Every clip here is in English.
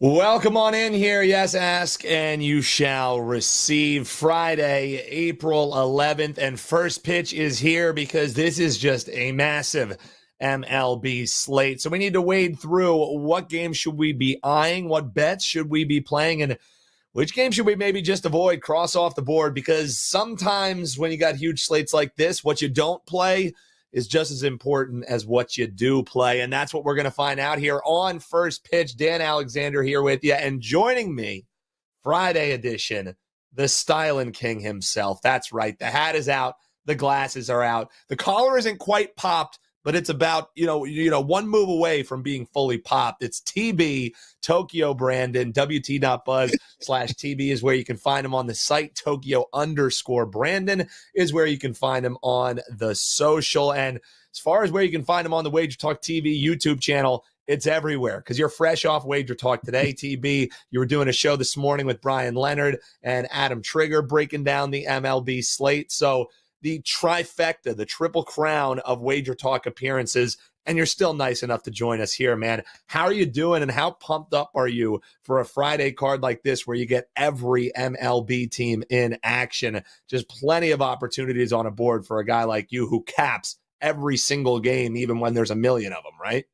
Welcome on in here. Yes, ask and you shall receive. Friday, April 11th, and first pitch is here because this is just a massive MLB slate. So we need to wade through what games should we be eyeing, what bets should we be playing, and which game should we maybe just avoid, cross off the board? Because sometimes when you got huge slates like this, what you don't play is just as important as what you do play. And that's what we're going to find out here on First Pitch. Dan Alexander here with you. And joining me, Friday edition, the Styling King himself. That's right. The hat is out. The glasses are out. The collar isn't quite popped, but it's about, one move away from being fully popped. It's TB, Tokyo Brandon, WT.buzz/TB is where you can find him on the site. Tokyo_Brandon is where you can find him on the social. And as far as where you can find him on the WagerTalk TV YouTube channel, it's everywhere because you're fresh off Wager Talk today, TB. You were doing a show this morning with Brian Leonard and Adam Trigger breaking down the MLB slate. So the trifecta, the triple crown of Wager Talk appearances, and you're still nice enough to join us here, man. How are you doing, and how pumped up are you for a Friday card like this where you get every MLB team in action? Just plenty of opportunities on a board for a guy like you who caps every single game, even when there's a million of them, right?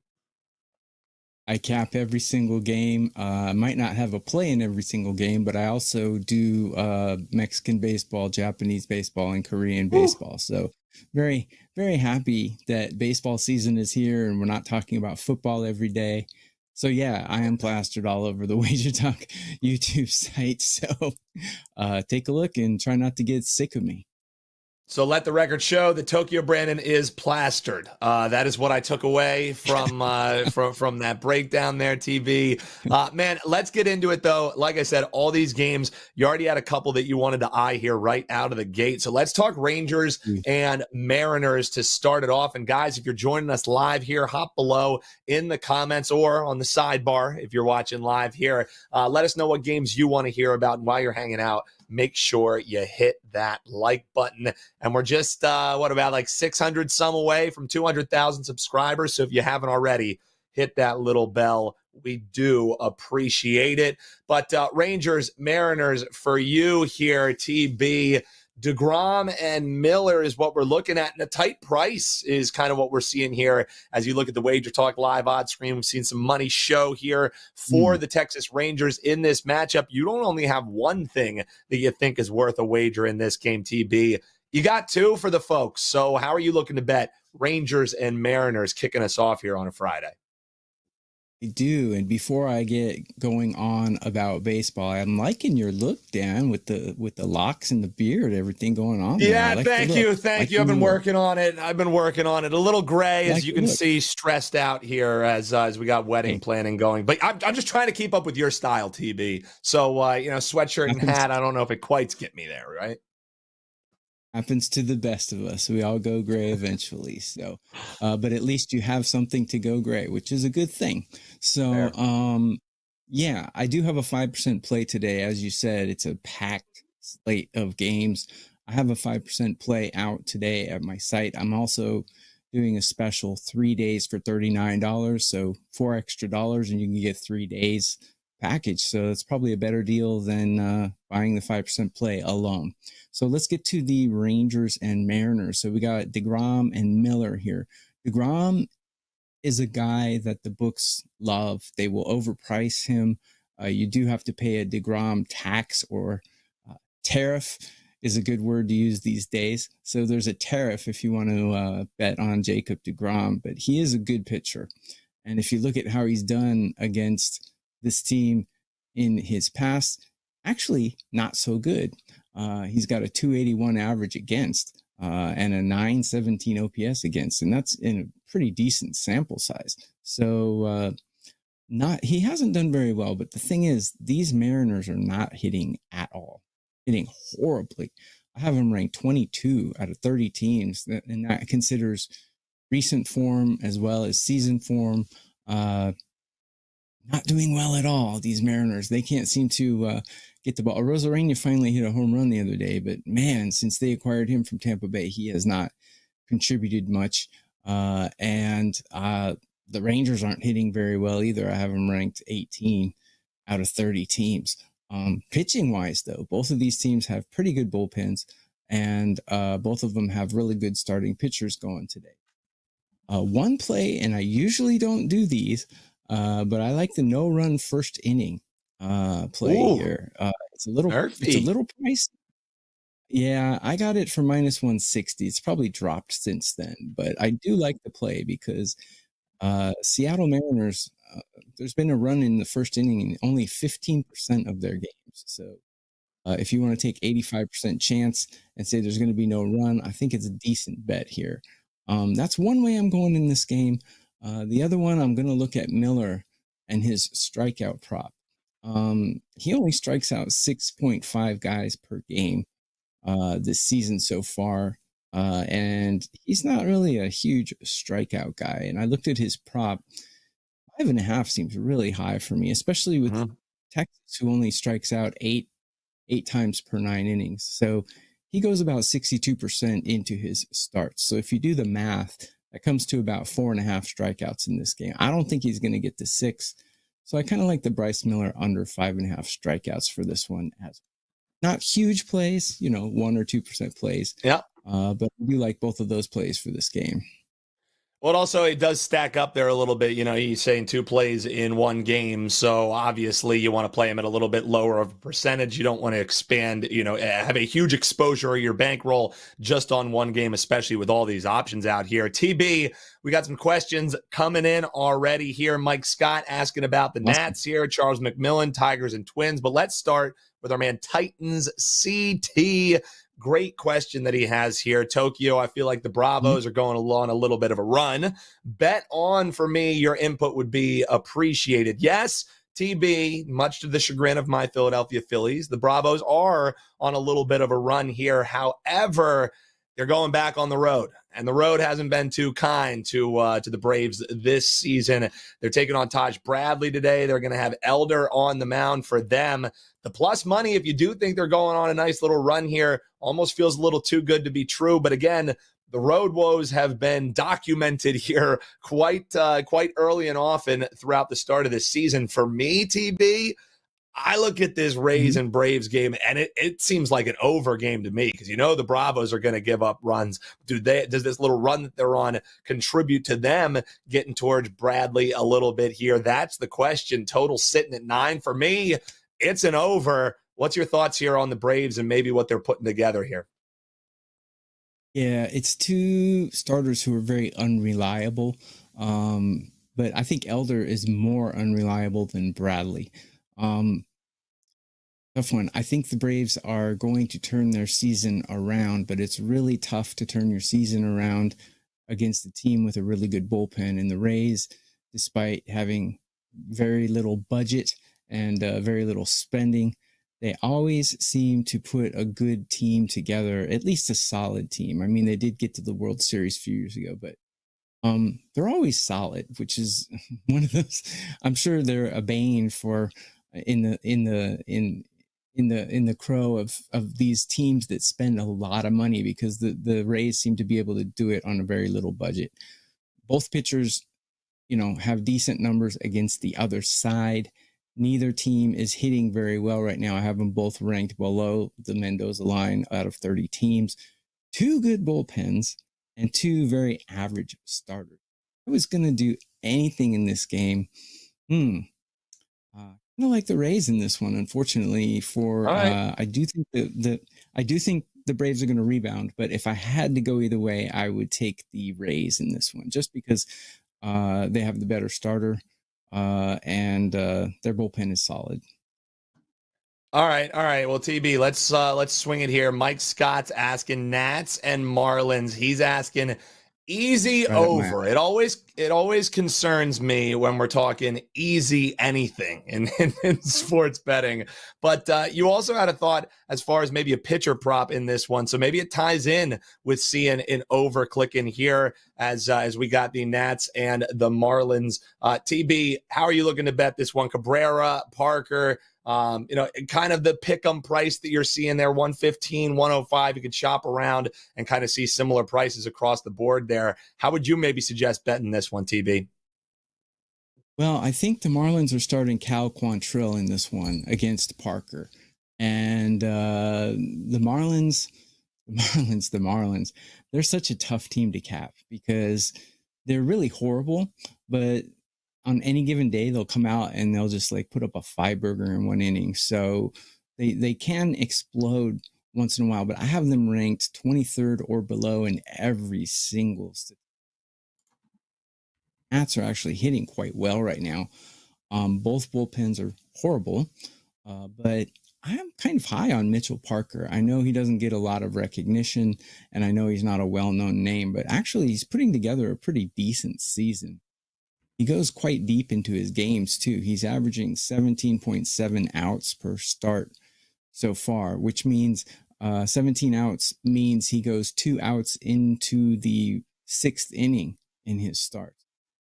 I cap every single game. I might not have a play in every single game, but I also do Mexican baseball, Japanese baseball, and Korean baseball. So very, very happy that baseball season is here and we're not talking about football every day. So yeah, I am plastered all over the WagerTalk YouTube site. So take a look and try not to get sick of me. So let the record show that Tokyo Brandon is plastered. That is what I took away from from that breakdown there, TV. Man, let's get into it, though. Like I said, all these games, you already had a couple that you wanted to eye here right out of the gate. So let's talk Rangers and Mariners to start it off. And guys, if you're joining us live here, hop below in the comments or on the sidebar if you're watching live here. Let us know what games you want to hear about. And while you're hanging out, make sure you hit that like button. And we're just, like 600 some away from 200,000 subscribers. So if you haven't already, hit that little bell. We do appreciate it. But Rangers, Mariners, for you here, TB, DeGrom and Miller is what we're looking at. And a tight price is kind of what we're seeing here as you look at the Wager Talk live odds screen. We've seen some money show here for the Texas Rangers in this matchup. You don't only have one thing that you think is worth a wager in this game, TB. You got two for the folks. So how are you looking to bet Rangers and Mariners kicking us off here on a Friday? I do. And before I get going on about baseball, I'm liking your look, Dan, with the locks and the beard, everything going on. Yeah, thank you. I've been working on it. A little gray, as you can see, stressed out here as we got wedding planning going. But I'm just trying to keep up with your style, TB. So, sweatshirt and hat, I don't know if it quite get me there, right? Happens to the best of us. We all go gray eventually. So, but at least you have something to go gray, which is a good thing. So, yeah, I do have a 5% play today. As you said, it's a packed slate of games. I have a 5% play out today at my site. I'm also doing a special 3 days for $39. So $4 extra, and you can get 3 days package. So it's probably a better deal than buying the 5% play alone. So let's get to the Rangers and Mariners. So we got DeGrom and Miller here. DeGrom is a guy that the books love. They will overprice him. You do have to pay a DeGrom tax, or tariff is a good word to use these days. So there's a tariff if you want to bet on Jacob DeGrom, but he is a good pitcher. And if you look at how he's done against this team in his past, actually not so good. He's got a 281 average against and a 917 OPS against, and that's in a pretty decent sample size. So he hasn't done very well, but the thing is, these Mariners are not hitting at all, hitting horribly. I have them ranked 22 out of 30 teams, and that considers recent form as well as season form. Not doing well at all, these Mariners. They can't seem to get the ball. Rosarena finally hit a home run the other day, but man, since they acquired him from Tampa Bay, he has not contributed much. And the Rangers aren't hitting very well either. I have them ranked 18. out of 30 teams. Pitching wise, though, both of these teams have pretty good bullpens, and both of them have really good starting pitchers going today. One play, and I usually don't do these, but I like the no-run first inning play here. It's a little pricey. Yeah, I got it for minus 160. It's probably dropped since then, but I do like the play because Seattle Mariners, there's been a run in the first inning in only 15% of their games. So if you want to take 85% chance and say there's going to be no run, I think it's a decent bet here. That's one way I'm going in this game. The other one, I'm going to look at Miller and his strikeout prop. He only strikes out 6.5 guys per game this season so far. And he's not really a huge strikeout guy. And I looked at his prop. 5.5 seems really high for me, especially with Texas, who only strikes out eight times per 9 innings. So he goes about 62% into his starts. So if you do the math, that comes to about 4.5 strikeouts in this game. I don't think he's going to get to 6. So I kind of like the Bryce Miller under 5.5 strikeouts for this one, as not huge plays, 1 or 2% plays. Yeah. But I do like both of those plays for this game. Well, also, it does stack up there a little bit. He's saying 2 plays in one game. So obviously you want to play him at a little bit lower of a percentage. You don't want to expand, have a huge exposure of your bankroll just on one game, especially with all these options out here. TB, we got some questions coming in already here. Mike Scott asking about the Nats here, Charles McMillan, Tigers and Twins. But let's start with our man Titans CT. Great question that he has here. Tokyo, I feel like the Bravos are going along a little bit of a run. Bet on for me, your input would be appreciated. Yes, TB, much to the chagrin of my Philadelphia Phillies, the Bravos are on a little bit of a run here. However, they're going back on the road, and the road hasn't been too kind to the Braves this season. They're taking on Taj Bradley today. They're going to have Elder on the mound for them. The plus money, if you do think they're going on a nice little run here, almost feels a little too good to be true. But again, the road woes have been documented here quite early and often throughout the start of this season. For me, TB, I look at this Rays and Braves game, and it seems like an over game to me because the Bravos are going to give up runs. Does this little run that they're on contribute to them getting towards Bradley a little bit here? That's the question. Total sitting at 9 for me. It's an over. What's your thoughts here on the Braves and maybe what they're putting together here? Yeah, it's 2 starters who are very unreliable. But I think Elder is more unreliable than Bradley. Tough one. I think the Braves are going to turn their season around, but it's really tough to turn your season around against a team with a really good bullpen. And the Rays, despite having very little budget and very little spending, they always seem to put a good team together, at least a solid team. I mean, they did get to the World Series a few years ago, but they're always solid, which is one of those. I'm sure they're a bane for in the crow of these teams that spend a lot of money, because the Rays seem to be able to do it on a very little budget. Both pitchers, have decent numbers against the other side. Neither team is hitting very well right now. I have them both ranked below the Mendoza line out of 30 teams. 2 good bullpens and 2 very average starters. If I was going to do anything in this game, I like the Rays in this one, unfortunately. I do think the Braves are going to rebound, but if I had to go either way, I would take the Rays in this one, just because they have the better starter. And their bullpen is solid. All right. Well, TB, let's swing it here. Mike Scott's asking Nats and Marlins. He's asking easy right over. It always concerns me when we're talking easy anything in sports betting. But you also had a thought as far as maybe a pitcher prop in this one, so maybe it ties in with seeing an over clicking here as we got the Nats and the Marlins. TB, how are you looking to bet this one? Cabrera, Parker. Kind of the pick 'em price that you're seeing there, 115, 105. You could shop around and kind of see similar prices across the board there. How would you maybe suggest betting this one, TB? Well, I think the Marlins are starting Cal Quantrill in this one against Parker. And the Marlins, they're such a tough team to cap because they're really horrible, but on any given day, they'll come out and they'll just like put up a 5-burger in one inning. So they can explode once in a while, but I have them ranked 23rd or below in every single Nats are actually hitting quite well right now. Both bullpens are horrible, but I'm kind of high on Mitchell Parker. I know he doesn't get a lot of recognition, and I know he's not a well-known name, but actually he's putting together a pretty decent season. He goes quite deep into his games, too. He's averaging 17.7 outs per start so far, which means 17 outs means he goes 2 outs into the 6th inning in his start.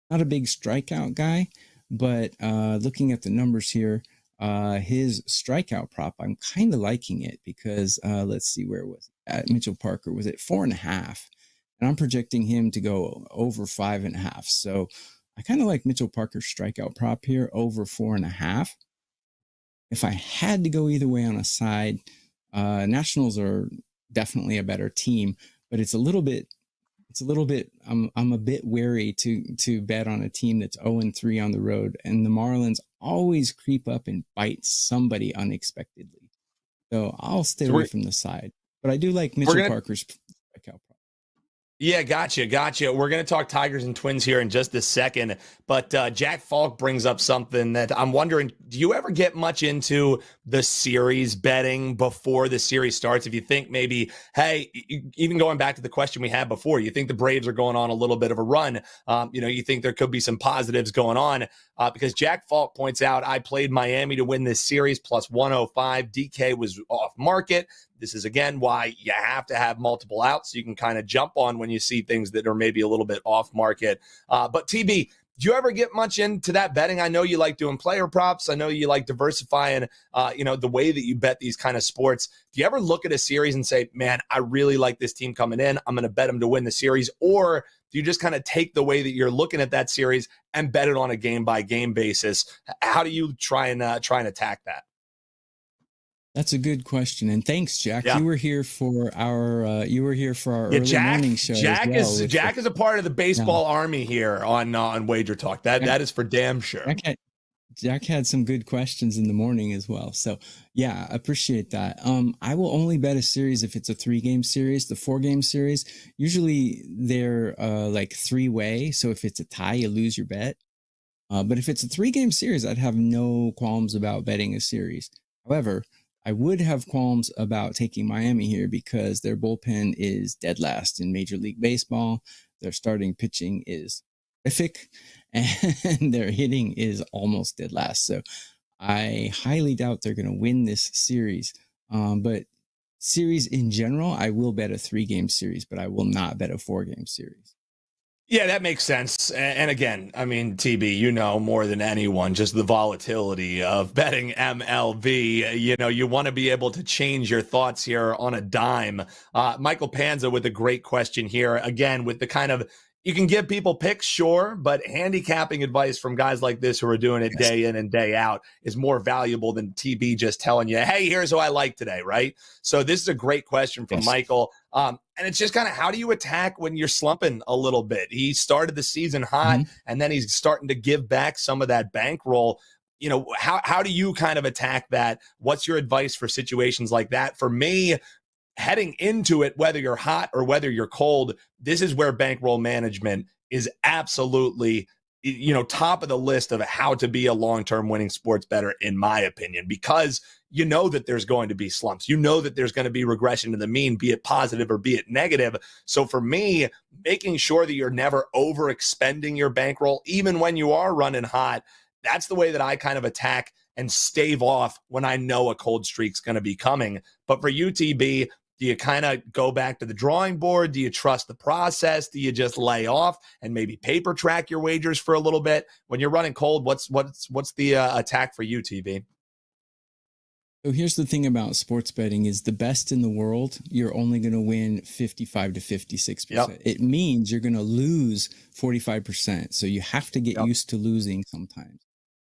Not a big strikeout guy, but looking at the numbers here, his strikeout prop, I'm kind of liking it because let's see, where was it? At Mitchell Parker was at 4.5, and I'm projecting him to go over 5.5. So I kind of like Mitchell Parker's strikeout prop here over 4.5. If I had to go either way on a side, Nationals are definitely a better team, but it's a little bit. I'm a bit wary to bet on a team that's 0-3 on the road, and the Marlins always creep up and bite somebody unexpectedly. So I'll stay away from the side, but I do like Mitchell Parker's strikeout. Yeah, gotcha. We're going to talk Tigers and Twins here in just a second, but Jack Falk brings up something that I'm wondering, do you ever get much into the series betting before the series starts? If you think maybe, hey, even going back to the question we had before, you think the Braves are going on a little bit of a run, you think there could be some positives going on, because Jack Falk points out, I played Miami to win this series plus 105. DK was off market. This is, again, why you have to have multiple outs so you can kind of jump on when you see things that are maybe a little bit off market. But TB, do you ever get much into that betting? I know you like doing player props. I know you like diversifying, the way that you bet these kind of sports. Do you ever look at a series and say, man, I really like this team coming in, I'm going to bet them to win the series? Or do you just kind of take the way that you're looking at that series and bet it on a game-by-game basis? How do you try and attack that? That's a good question, and thanks, Jack. Yeah. You were here for our early morning show. Jack as well, is a part of the baseball army here on WagerTalk. That is for damn sure. Jack had some good questions in the morning as well. So yeah, appreciate that. I will only bet a series if it's a 3-game series. The 4-game series, usually they're like 3-way. So if it's a tie, you lose your bet. But if it's a 3-game series, I'd have no qualms about betting a series. However, I would have qualms about taking Miami here because their bullpen is dead last in Major League Baseball. Their starting pitching is horrific, and their hitting is almost dead last. So I highly doubt they're going to win this series. But series in general, I will bet a 3-game series, but I will not bet a 4-game series. Yeah, that makes sense. And again, I mean, TB, you know more than anyone, just the volatility of betting MLB. You want to be able to change your thoughts here on a dime. Michael Panza with a great question here. Again, with the kind of, you can give people picks, sure, but handicapping advice from guys like this who are doing it day in and day out is more valuable than TB just telling you, hey, here's who I like today, right? So this is a great question from Michael. And it's just kind of, how do you attack when you're slumping a little bit? He started the season hot, and then he's starting to give back some of that bankroll. How do you kind of attack that? What's your advice for situations like that? For me, heading into it, whether you're hot or whether you're cold, this is where bankroll management is absolutely, top of the list of how to be a long-term winning sports bettor, in my opinion, because you know that there's going to be slumps. You know that there's going to be regression to the mean, be it positive or be it negative. So for me, making sure that you're never overexpending your bankroll, even when you are running hot, that's the way that I kind of attack and stave off when I know a cold streak's going to be coming. But for UTB, do you kind of go back to the drawing board? Do you trust the process? Do you just lay off and maybe paper track your wagers for a little bit? When you're running cold, what's the attack for UTB? So here's the thing about sports betting is the best in the world, you're only going to win 55 to 56%. Yep. It means you're going to lose 45%. So you have to get Yep. used to losing sometimes.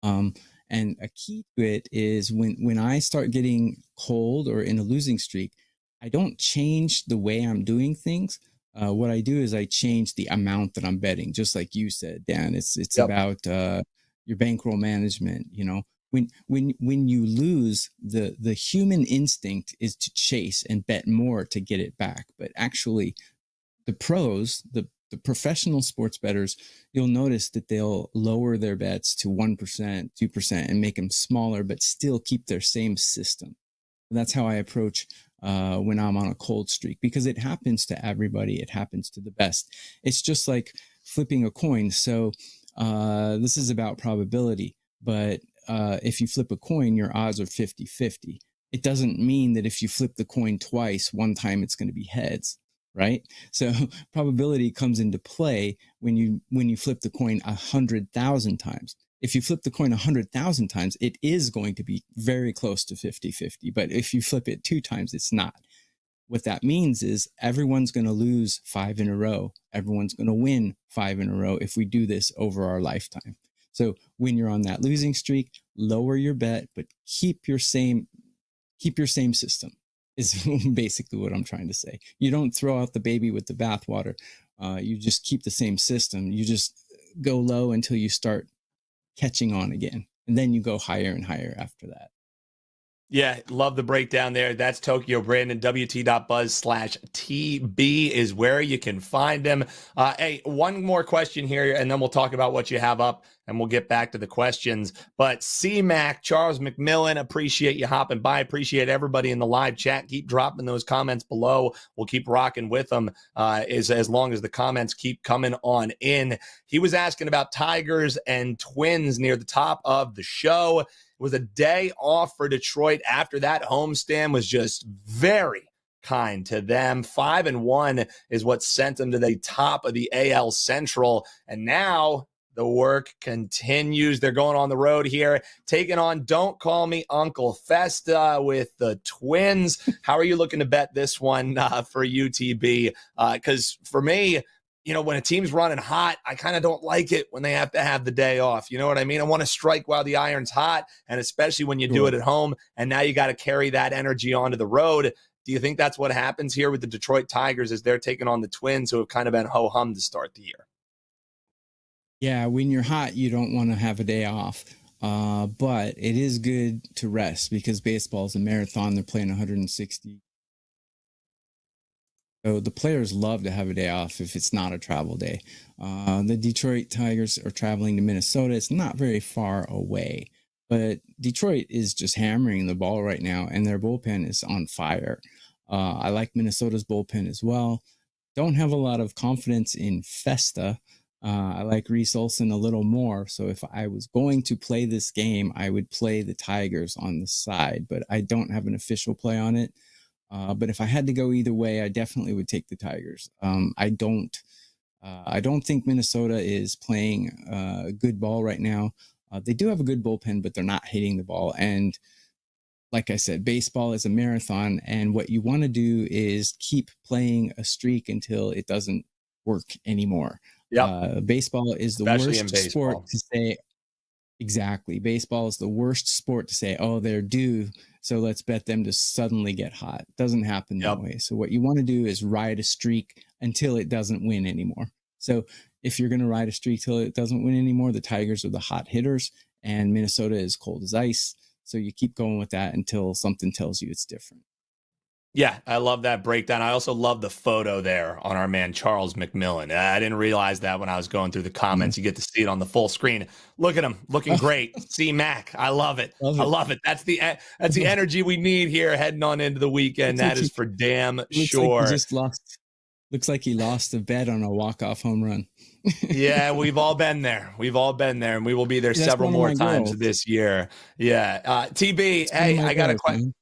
Um, and a key to it is when I start getting cold or in a losing streak, I don't change the way I'm doing things. What I do is I change the amount that I'm betting, just like you said, Dan. It's Yep. about your bankroll management. You know, when you lose, the human instinct is to chase and bet more to get it back. But actually, the pros, the professional sports bettors, you'll notice that they'll lower their bets to 1%, 2%, and make them smaller, but still keep their same system. That's how I approach when I'm on a cold streak, because it happens to everybody. It happens to the best. It's just like flipping a coin. So this is about probability, but if you flip a coin, your odds are 50-50. It doesn't mean that if you flip the coin twice, one time it's going to be heads, right? So probability comes into play when you flip the coin 100,000 times. If you flip the coin 100,000 times, it is going to be very close to 50-50. But if you flip it 2 times, it's not. What that means is everyone's going to lose 5 in a row. Everyone's going to win 5 in a row if we do this over our lifetime. So when you're on that losing streak, lower your bet, but keep your same system is basically what I'm trying to say. You don't throw out the baby with the bathwater. You just keep the same system. You just go low until you start catching on again. And then you go higher and higher after that. Yeah, love the breakdown there. That's Tokyo Brandon. WT.buzz/TB is where you can find him. Hey, one more question here, and then we'll talk about what you have up, and we'll get back to the questions. But C-Mac, Charles McMillan, appreciate you hopping by. Appreciate everybody in the live chat. Keep dropping those comments below. We'll keep rocking with them as long as the comments keep coming on in. He was asking about Tigers and Twins near the top of the show. It was a day off for Detroit after that homestand was just very kind to them. 5-1 is what sent them to the top of the AL Central. And now the work continues. They're going on the road here, taking on Don't Call Me Uncle Festa with the Twins. How are you looking to bet this one for UTB? Because for me, you know, when a team's running hot, I kind of don't like it when they have to have the day off. You know what I mean? I want to strike while the iron's hot, and especially when you do it at home, and now you got to carry that energy onto the road. Do you think that's what happens here with the Detroit Tigers as they're taking on the Twins, who have kind of been ho-hum to start the year? Yeah, when you're hot, you don't want to have a day off. But it is good to rest because baseball is a marathon. They're playing 160. So the players love to have a day off if it's not a travel day. The Detroit Tigers are traveling to Minnesota. It's not very far away, but Detroit is just hammering the ball right now, and their bullpen is on fire. I like Minnesota's bullpen as well. Don't have a lot of confidence in Festa. I like Reese Olson a little more. So if I was going to play this game, I would play the Tigers on the side, but I don't have an official play on it. But if I had to go either way, I definitely would take the Tigers. I don't think Minnesota is playing a good ball right now. They do have a good bullpen, but they're not hitting the ball. And like I said, baseball is a marathon, and what you want to do is keep playing a streak until it doesn't work anymore. Yep. Baseball is the Especially worst sport to say. Exactly. Baseball is the worst sport to say, oh, they're due, so let's bet them to suddenly get hot. It doesn't happen that way. So what you want to do is ride a streak until it doesn't win anymore. So if you're going to ride a streak till it doesn't win anymore, the Tigers are the hot hitters, and Minnesota is cold as ice. So you keep going with that until something tells you it's different. Yeah, I love that breakdown. I also love the photo there on our man Charles McMillan. I didn't realize that when I was going through the comments. You get to see it on the full screen. Look at him, looking great. See Mac, I love it. I love it. That's the energy we need here heading on into the weekend. That is for damn sure. Like he just lost. Looks like he lost a bet on a walk-off home run. Yeah, we've all been there. We've all been there, and we will be there several more times this year. Yeah, TB. Hey, I got a question.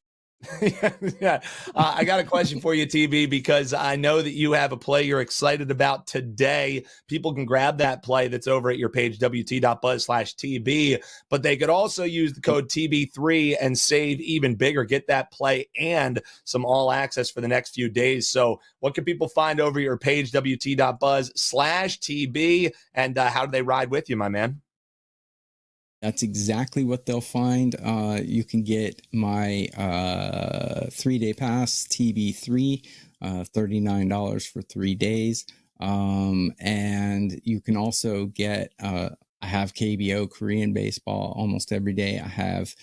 Yeah. I got a question for you, TB, because I know that you have a play you're excited about today. People can grab that play that's over at your page, wt.buzz/TB, but they could also use the code TB3 and save even bigger. Get that play and some all access for the next few days. So what can people find over your page, wt.buzz/TB, and how do they ride with you, my man? That's exactly what they'll find. You can get my 3-day pass, TB3, $39 for 3 days. And you can also get, I have KBO, Korean baseball, almost every day. I have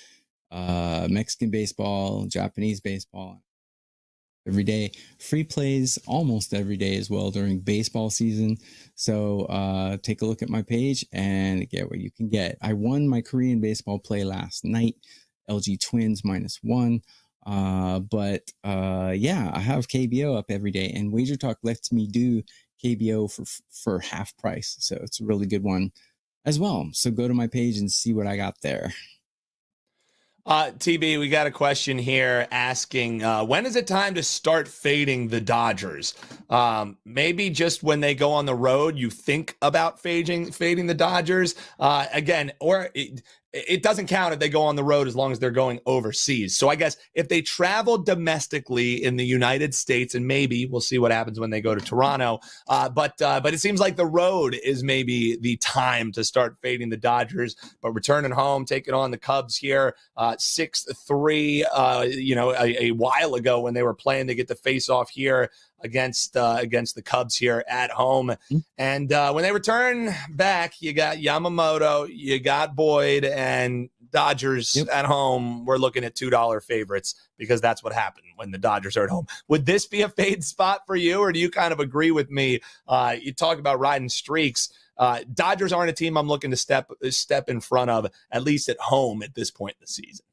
Mexican baseball, Japanese baseball, every day. Free plays almost every day as well during baseball season. So take a look at my page and get what you can get. I won my Korean baseball play last night, LG Twins -1. But yeah, I have KBO up every day, and WagerTalk lets me do KBO for half price. So it's a really good one as well. So go to my page and see what I got there. TB, we got a question here asking, when is it time to start fading the Dodgers? Maybe just when they go on the road, you think about fading the Dodgers. Again, or it doesn't count if they go on the road as long as they're going overseas. So I guess if they travel domestically in the United States, and maybe we'll see what happens when they go to Toronto. But it seems like the road is maybe the time to start fading the Dodgers. But returning home, taking on the Cubs here, 6-3. A while ago when they were playing, they get the face off here against the Cubs here at home. And when they return back, you got Yamamoto, you got Boyd, and Dodgers at home. We're looking at $2 favorites because that's what happened when the Dodgers are at home. Would this be a fade spot for you, or do you kind of agree with me? You talk about riding streaks. Dodgers aren't a team I'm looking to step in front of, at least at home at this point in the season.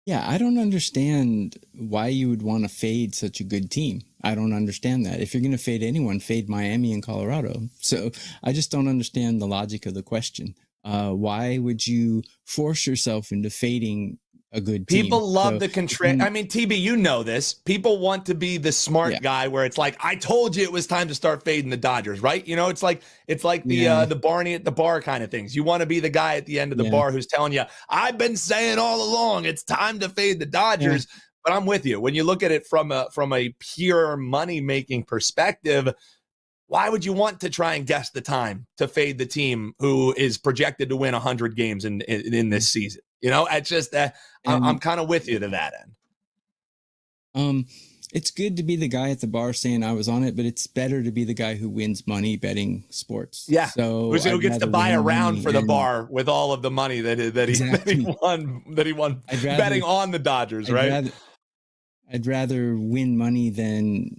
Yeah, I don't understand why you would want to fade such a good team. I don't understand that. If you're going to fade anyone, fade Miami and Colorado. So I just don't understand the logic of the question. Why would you force yourself into fading a good team? People love the contract. I mean, TB, you know this. People want to be the smart guy where it's like, I told you it was time to start fading the Dodgers, right? You know, it's like the Barney at the bar kind of things. You want to be the guy at the end of the bar who's telling you, I've been saying all along, it's time to fade the Dodgers. Yeah. But I'm with you. When you look at it from a pure money-making perspective, why would you want to try and guess the time to fade the team who is projected to win 100 games in this season? You know, it's just I'm kind of with you to that end. It's good to be the guy at the bar saying I was on it, but it's better to be the guy who wins money betting sports. Yeah, so who gets to buy a round for the bar with all of the money that he won betting on the Dodgers, right? I'd rather win money than,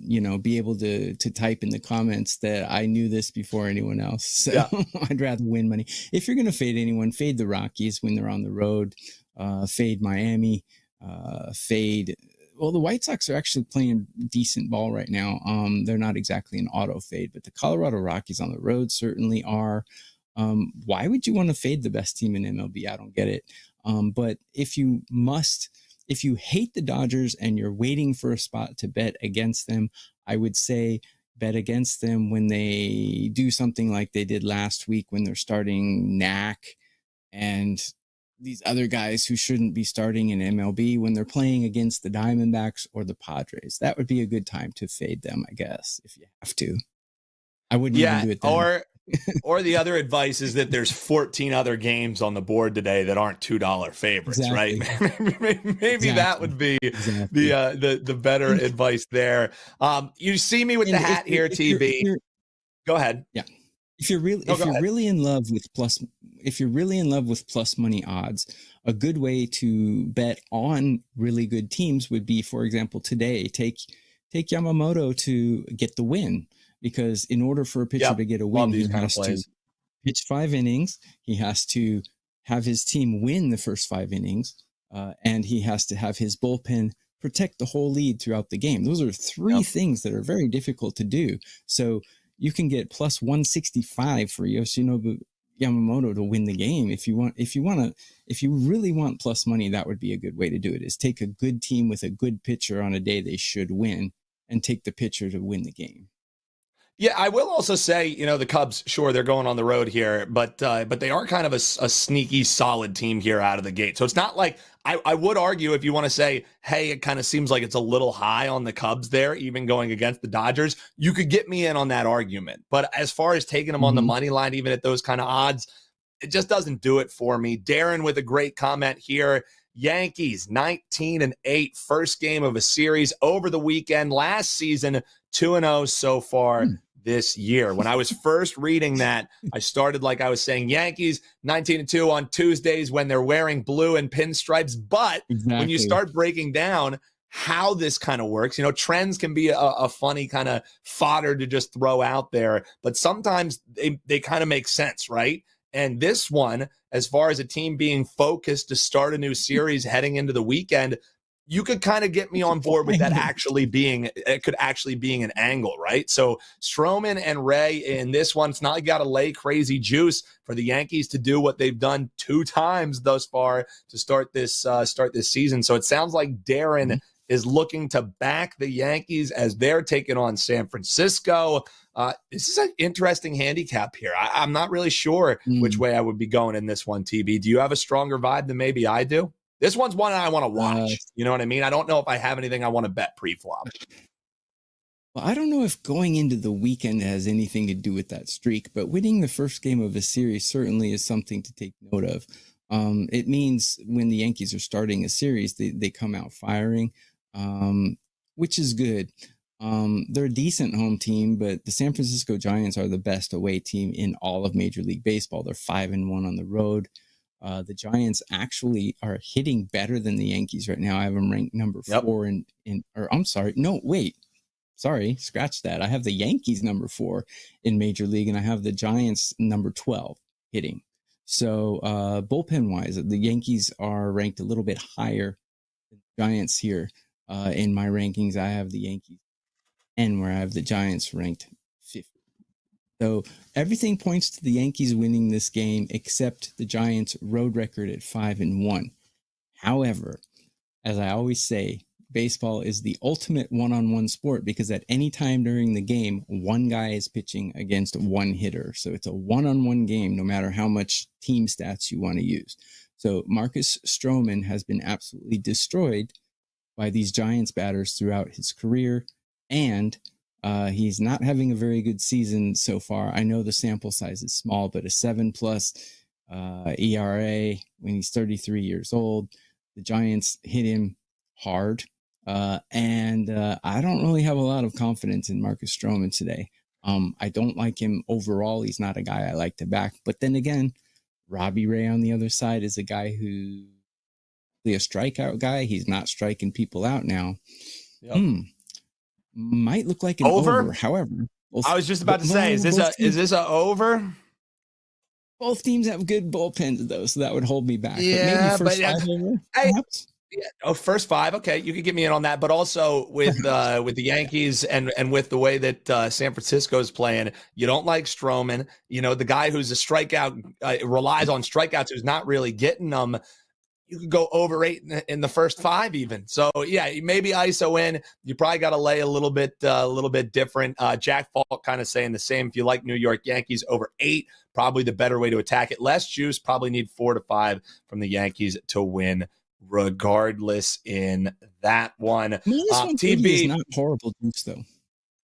be able to type in the comments that I knew this before anyone else. So I'd rather win money. If you're going to fade anyone, fade the Rockies when they're on the road, fade Miami, well, the White Sox are actually playing decent ball right now. They're not exactly an auto fade, but the Colorado Rockies on the road certainly are. Why would you want to fade the best team in MLB? I don't get it. But if you hate the Dodgers and you're waiting for a spot to bet against them, I would say bet against them when they do something like they did last week when they're starting Knack and these other guys who shouldn't be starting in MLB when they're playing against the Diamondbacks or the Padres. That would be a good time to fade them, I guess, if you have to. I wouldn't even do it then. Or the other advice is that there's 14 other games on the board today that aren't $2 favorites, right? Maybe that would be the better advice there. You see me with the hat here, TB. Go ahead. Yeah. If you're really in love with plus money odds, a good way to bet on really good teams would be, for example, today, take Yamamoto to get the win. Because in order for a pitcher to get a win, he has to pitch 5 innings. He has to have his team win the first 5 innings. And he has to have his bullpen protect the whole lead throughout the game. Those are 3 things that are very difficult to do. So you can get plus 165 for Yoshinobu Yamamoto to win the game. If you really want plus money, that would be a good way to do it, is take a good team with a good pitcher on a day they should win and take the pitcher to win the game. Yeah, I will also say, the Cubs, sure, they're going on the road here, but they are kind of a sneaky, solid team here out of the gate. So it's not like I would argue if you want to say, hey, it kind of seems like it's a little high on the Cubs there, even going against the Dodgers. You could get me in on that argument. But as far as taking them on the money line, even at those kind of odds, it just doesn't do it for me. Darren with a great comment here. Yankees 19-8, first game of a series over the weekend. Last season, 2-0 so far this year. When I was first reading that, I started like I was saying, Yankees 19-2 on Tuesdays when they're wearing blue and pinstripes. But when you start breaking down how this kind of works, trends can be a funny kind of fodder to just throw out there, but sometimes they kind of make sense, right? And this one, as far as a team being focused to start a new series heading into the weekend, you could kind of get me on board with that could actually being an angle, right? So Stroman and Ray in this one, it's not like you got to lay crazy juice for the Yankees to do what they've done 2 times thus far to start this season. So it sounds like Darren is looking to back the Yankees as they're taking on San Francisco. This is an interesting handicap here. I'm not really sure which way I would be going in this one, TB. Do you have a stronger vibe than maybe I do? This one's one I want to watch. You know what I mean? I don't know if I have anything I want to bet pre-flop. Well, I don't know if going into the weekend has anything to do with that streak, but winning the first game of a series certainly is something to take note of. It means when the Yankees are starting a series, they come out firing, which is good. They're a decent home team, but the San Francisco Giants are the best away team in all of Major League Baseball. They're 5-1 on the road. The Giants actually are hitting better than the Yankees right now. I have them ranked number 4 scratch that. I have the Yankees number 4 in Major League, and I have the Giants number 12 hitting. So bullpen wise, the Yankees are ranked a little bit higher than the Giants here. In my rankings, I have the Yankees and where I have the Giants ranked 50. So everything points to the Yankees winning this game except the Giants' road record at 5-1. However, as I always say, baseball is the ultimate one-on-one sport because at any time during the game, one guy is pitching against one hitter. So it's a one-on-one game, no matter how much team stats you want to use. So Marcus Stroman has been absolutely destroyed by these Giants batters throughout his career, and he's not having a very good season so far. I know the sample size is small, but a 7+ ERA when he's 33 years old. The Giants hit him hard, and I don't really have a lot of confidence in Marcus Stroman today. I don't like him overall. He's not a guy I like to back. But then again, Robbie Ray on the other side is a guy who a strikeout guy. He's not striking people out now. Might look like an over. However, I was just about to say, is this a over? Both teams have good bullpens though, so that would hold me back. Yeah, but maybe first 5 over, perhaps? First 5. Okay, you could get me in on that. But also with the Yankees and with the way that San Francisco is playing, you don't like Stroman. The guy who's a strikeout relies on strikeouts, who's not really getting them. You could go over 8 in the first 5 even. So yeah, maybe ISO in. You probably got to lay a little bit different. Jack Falk kind of saying the same. If you like New York Yankees over 8, probably the better way to attack it. Less juice, probably need 4 to 5 from the Yankees to win regardless in that one. TB is not horrible juice though.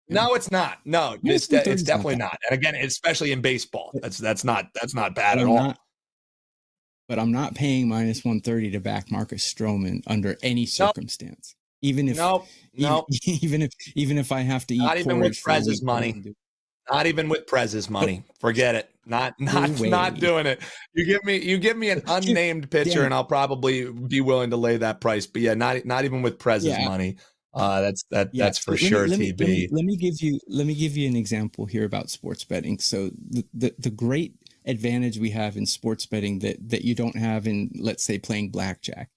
No, it's not. No, it's definitely not. And again, especially in baseball, that's not bad at all. But I'm not paying -130 to back Marcus Stroman under any circumstance. Even if I have to eat not even with Prez's money. Not even with Prez's money. Forget it. Not doing it. You give me an unnamed pitcher, and I'll probably be willing to lay that price. But yeah, not even with Prez's money. That's for sure. TB. Let me give you an example here about sports betting. So the great advantage we have in sports betting that you don't have in, let's say, playing blackjack.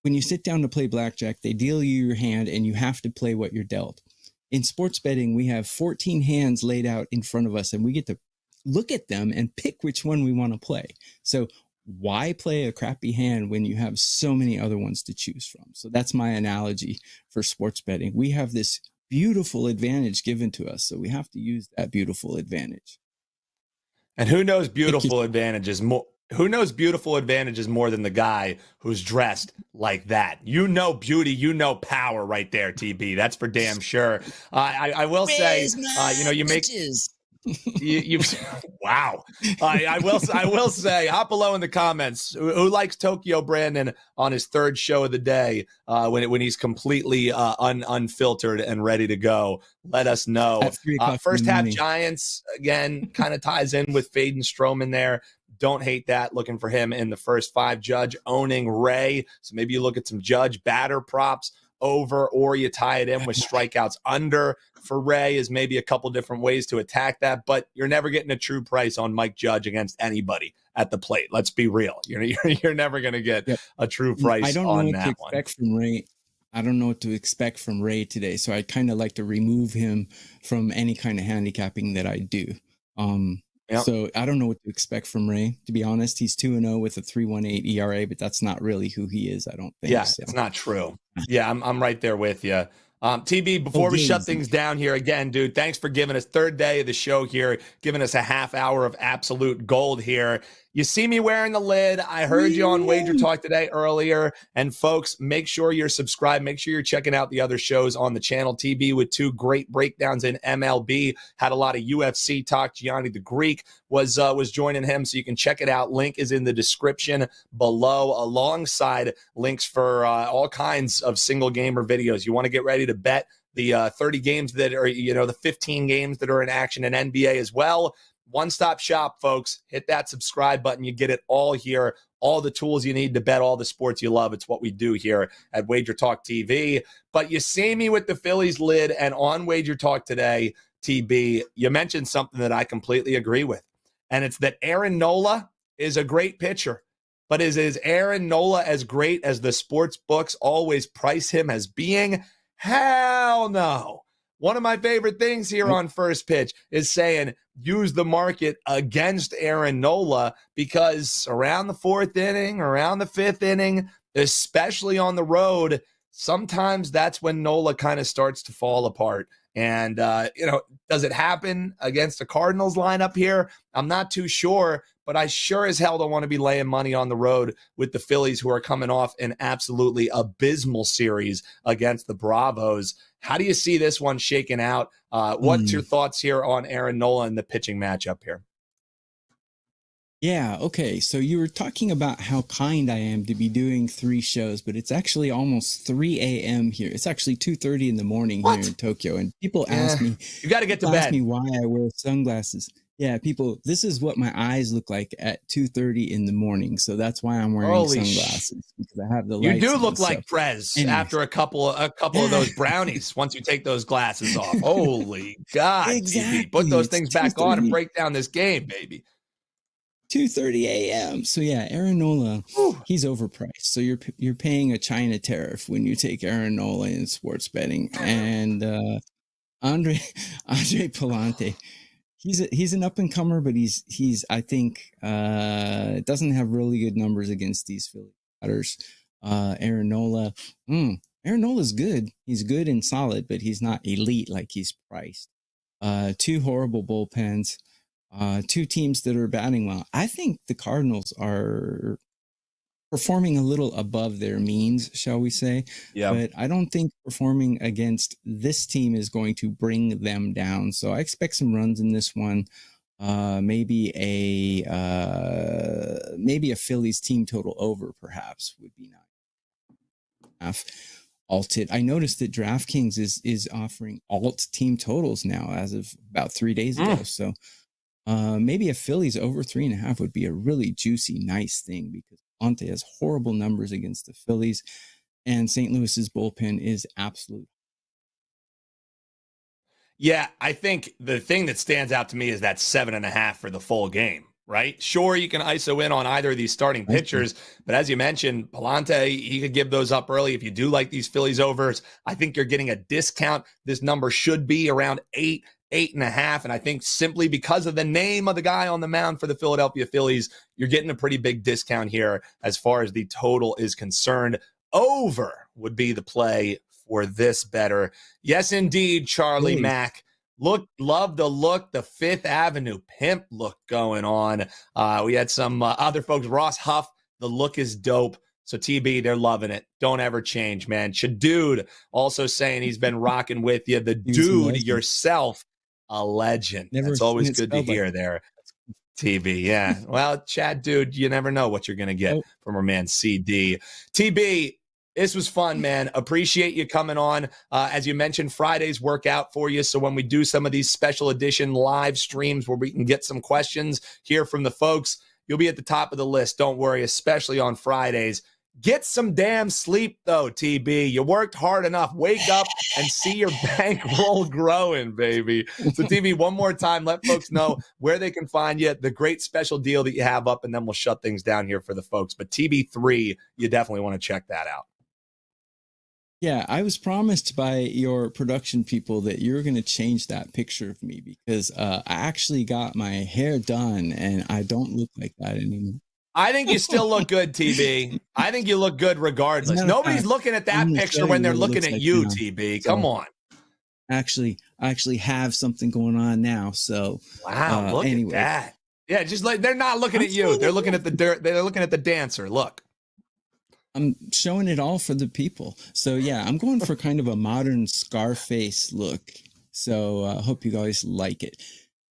When you sit down to play blackjack, they deal you your hand and you have to play what you're dealt. In sports betting, we have 14 hands laid out in front of us and we get to look at them and pick which one we want to play. So why play a crappy hand when you have so many other ones to choose from? So that's my analogy for sports betting. We have this beautiful advantage given to us, so we have to use that beautiful advantage. And who knows beautiful advantages more? Who knows beautiful advantages more than the guy who's dressed like that? You know beauty, you know power right there, TB. That's for damn sure. I will say, you make you wow. I will say, hop below in the comments who likes Tokyo Brandon on his third show of the day when he's completely unfiltered and ready to go. Let us know. First half Giants again kind of ties in with Faden Stroman there. Don't hate that. Looking for him in the first 5. Judge owning Ray, so maybe you look at some Judge batter props over, or you tie it in with strikeouts under for Ray. Is maybe a couple different ways to attack that, but you're never getting a true price on Mike Judge against anybody at the plate. Let's be real. You're never going to get a true price on that one. From Ray. I don't know what to expect from Ray today, so I kind of like to remove him from any kind of handicapping that I do. So I don't know what to expect from Ray, to be honest. He's 2-0 with a 3.18 ERA, but that's not really who he is, I don't think. Yeah, it's not true. Yeah, I'm right there with you. TB, before we shut things down here again, dude, thanks for giving us third day of the show here, giving us a half hour of absolute gold here. You see me wearing the lid. I heard you on Wager Talk today earlier. And folks, make sure you're subscribed. Make sure you're checking out the other shows on the channel. TB with 2 great breakdowns in MLB. Had a lot of UFC talk. Gianni the Greek was joining him, so you can check it out. Link is in the description below, alongside links for all kinds of single gamer videos. You want to get ready to bet the 30 games that are, the 15 games that are in action in NBA as well. One-stop shop, folks. Hit that subscribe button. You get it all here. All the tools you need to bet all the sports you love. It's what we do here at Wager Talk TV. But you see me with the Phillies lid, and on Wager Talk today, TB, you mentioned something that I completely agree with. And it's that Aaron Nola is a great pitcher. But is Aaron Nola as great as the sports books always price him as being? Hell no. One of my favorite things here on First Pitch is saying use the market against Aaron Nola, because around the 4th inning, around the 5th inning, especially on the road, sometimes that's when Nola kind of starts to fall apart. And, does it happen against the Cardinals lineup here? I'm not too sure, but I sure as hell don't want to be laying money on the road with the Phillies, who are coming off an absolutely abysmal series against the Bravos. How do you see this one shaking out? What's your thoughts here on Aaron Nola and the pitching matchup here? Yeah, okay. So you were talking about how kind I am to be doing 3 shows, but it's actually almost 3 a.m. here. It's actually 2:30 in the morning here in Tokyo. And people ask me, you got to get to bed. Ask me why I wear sunglasses. Yeah, people, this is what my eyes look like at 2:30 in the morning. So that's why I'm wearing sunglasses, because I have the lights. You do look like Prez after a couple of those brownies once you take those glasses off. Holy God. Exactly. Put those things back on and break down this game, baby. 2:30 a.m. So yeah, Aaron Nola, he's overpriced. So you're paying a China tariff when you take Aaron Nola in sports betting. And Andre Palante, he's an up and comer, but he's I think doesn't have really good numbers against these Philly batters. Aaron Nola, Aaron Nola's good. He's good and solid, but he's not elite like he's priced. 2 horrible bullpens. 2 teams that are batting well. I think the Cardinals are performing a little above their means, shall we say. Yeah. But I don't think performing against this team is going to bring them down. So I expect some runs in this one. Maybe a Phillies team total over perhaps would be nice. Alted. I noticed that DraftKings is offering alt team totals now as of about 3 days ago. So maybe a Phillies over 3.5 would be a really juicy, nice thing, because Ponte has horrible numbers against the Phillies, and St. Louis's bullpen is absolute. Yeah, I think the thing that stands out to me is that 7.5 for the full game, right? Sure, you can ISO in on either of these starting pitchers, but as you mentioned, Palante, he could give those up early. If you do like these Phillies overs, I think you're getting a discount. This number should be around 8, 8.5. And I think simply because of the name of the guy on the mound for the Philadelphia Phillies, you're getting a pretty big discount here as far as the total is concerned. Over would be the play for this better. Yes, indeed, Charlie Mack. Love the look, the Fifth Avenue pimp look going on. We had some other folks, Ross Huff, the look is dope. So TB, they're loving it. Don't ever change, man. Shadood also saying he's been rocking with you. The dude yourself, a legend. That's always good to hear there. TB, yeah. Well, Chad, dude, you never know what you're going to get from our man CD. TB, this was fun, man. Appreciate you coming on. As you mentioned, Fridays work out for you. So when we do some of these special edition live streams where we can get some questions, hear from the folks, you'll be at the top of the list. Don't worry, especially on Fridays. Get some damn sleep, though, TB. You worked hard enough. Wake up and see your bankroll growing, baby. So, TB, one more time, let folks know where they can find you, the great special deal that you have up, and then we'll shut things down here for the folks. But TB3, you definitely want to check that out. Yeah, I was promised by your production people that you were going to change that picture of me because I actually got my hair done and I don't look like that anymore. I think you still look good, TB. I think you look good regardless. Nobody's looking at that picture when they're looking at you, TB. Come on. I actually have something going on now. So wow, look at that. Yeah, just like they're not looking at you. They're looking at the they're looking at the dancer. Look. I'm showing it all for the people. So yeah, I'm going for kind of a modern Scarface look. So I hope you guys like it.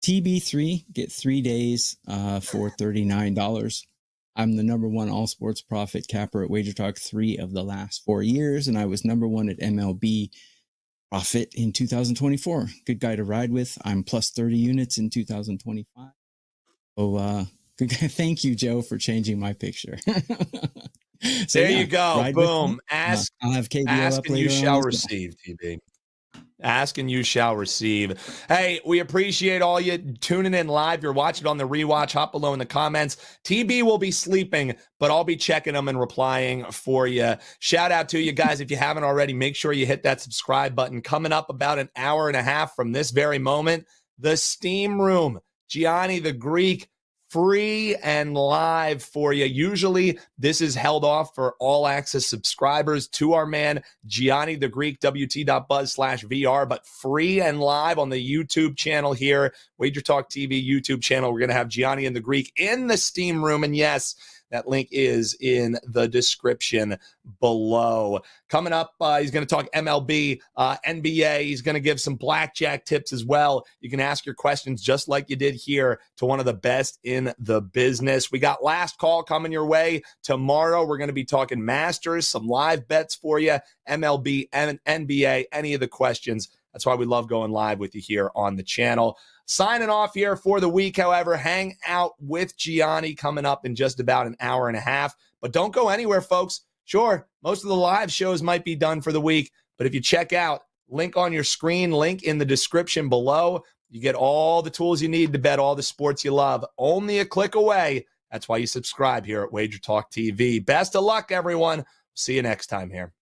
TB3, get 3 days for $39. I'm the #1 all sports profit capper at WagerTalk 3 of the last 4 years, and I was #1 at MLB profit in 2024. Good guy to ride with. I'm plus 30 units in 2025. So good guy. Thank you, Joe, for changing my picture. So there you go. Boom. Ask, I'll have KBO ask up and later you shall on receive, TB. Ask and you shall receive. Hey, we appreciate all you tuning in live. You're watching on the rewatch. Hop below in the comments. TB will be sleeping, but I'll be checking them and replying for you. Shout out to you guys. If you haven't already, make sure you hit that subscribe button. Coming up about an hour and a half from this very moment, the Steam Room. Gianni the Greek, free and live for you. Usually this is held off for all access subscribers to our man Gianni the Greek, wt.buzz/VR, but free and live on the YouTube channel here, WagerTalk TV YouTube channel. We're going to have Gianni and the Greek in the Steam Room. And yes, that link is in the description below. Coming up, he's going to talk MLB, NBA. He's going to give some blackjack tips as well. You can ask your questions just like you did here to one of the best in the business. We got last call coming your way tomorrow. We're going to be talking Masters, some live bets for you, MLB and NBA, any of the questions. That's why we love going live with you here on the channel. Signing off here for the week, however, hang out with Gianni coming up in just about an hour and a half. But don't go anywhere, folks. Sure, most of the live shows might be done for the week, but if you check out, link on your screen, link in the description below, you get all the tools you need to bet all the sports you love. Only a click away. That's why you subscribe here at WagerTalk TV. Best of luck, everyone. See you next time here.